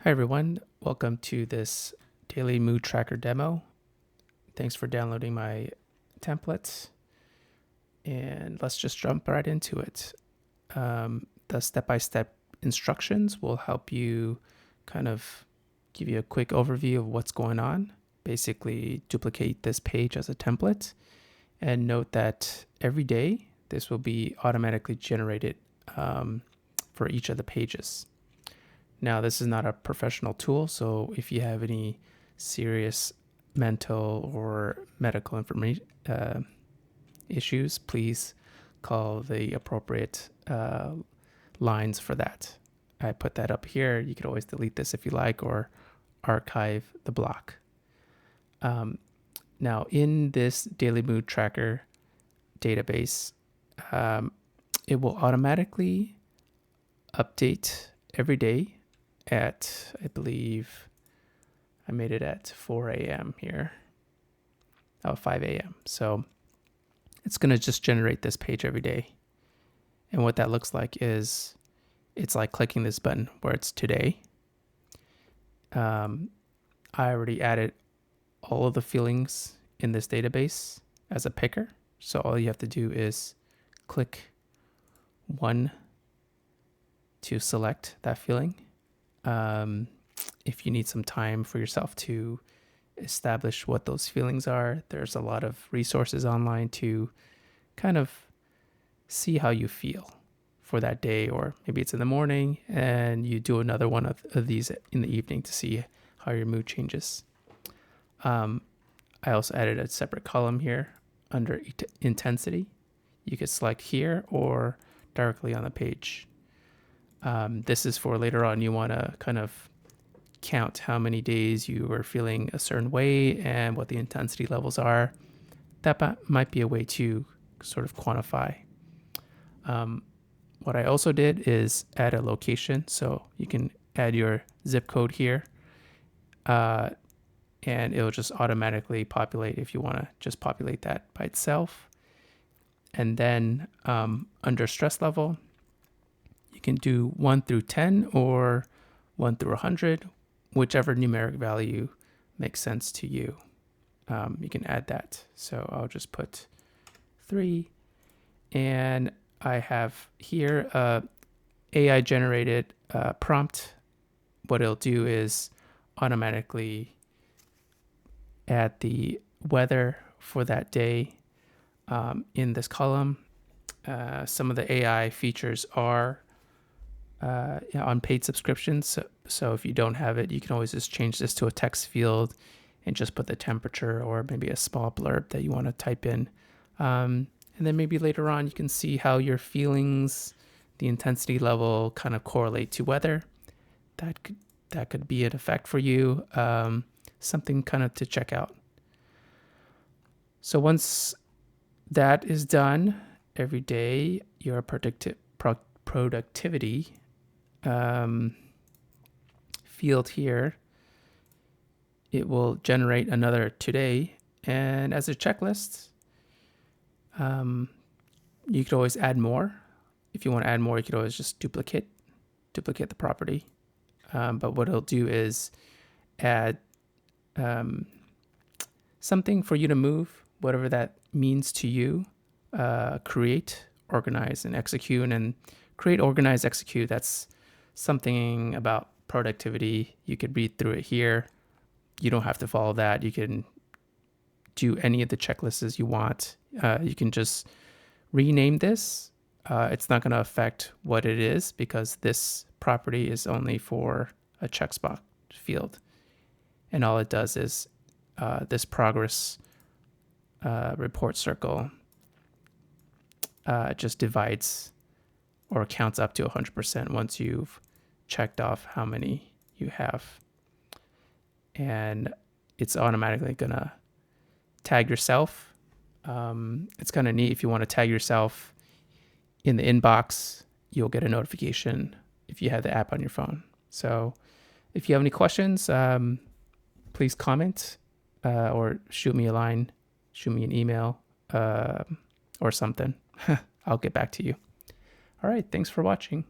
Hi everyone, welcome to this daily mood tracker demo. Thanks for downloading my templates, and let's just jump right into it. The step-by-step instructions will help you kind of give you a quick overview of what's going on. Basically, duplicate this page as a template, and note that every day this will be automatically generated for each of the pages. Now, this is not a professional tool, so if you have any serious mental or medical information issues, please call the appropriate lines for that. I put that up here. You could always delete this if you like, or archive the block. Now, in this daily mood tracker database, it will automatically update every day at, I believe I made it at 4 a.m. here. 5 a.m. So it's going to just generate this page every day. And what that looks like is it's like clicking this button where it's today. I already added all of the feelings in this database as a picker. So all you have to do is click one to select that feeling. If you need some time for yourself to establish what those feelings are, there's a lot of resources online to kind of see how you feel for that day, or maybe it's in the morning and you do another one of these in the evening to see how your mood changes. I also added a separate column here under intensity. You could select here or directly on the page. This is for later on. You want to kind of count how many days you were feeling a certain way and what the intensity levels are. That might be a way to sort of quantify. What I also did is add a location. So you can add your zip code here, and it'll just automatically populate if you want to just populate that by itself. And then under stress level, you can do 1 through 10 or 1 through 100, whichever numeric value makes sense to you. You can add that. So I'll just put 3. And I have here a AI generated prompt. What it'll do is automatically add the weather for that day in this column. Some of the AI features are on paid subscriptions. So if you don't have it, you can always just change this to a text field and just put the temperature or maybe a small blurb that you want to type in. And then maybe later on, you can see how your feelings, the intensity level kind of correlate to weather. That could be an effect for you, something kind of to check out. So once that is done, every day, your productivity field here, it will generate another today. And as a checklist, you could always add more. If you want to add more, you could always just duplicate the property. But what it'll do is add something for you to move, whatever that means to you. Create, organize, and execute. And create, organize, execute, that's something about productivity. You could read through it here. You don't have to follow that. You can do any of the checklists you want. You can just rename this. It's not going to affect what it is because this property is only for a checkbox field. And all it does is this progress report circle just divides or counts up to 100% once you've checked off how many you have. And it's automatically going to tag yourself. It's kind of neat. If you want to tag yourself in the inbox, you'll get a notification if you have the app on your phone. So if you have any questions, please comment or shoot me a line, shoot me an email or something. I'll get back to you. All right. Thanks for watching.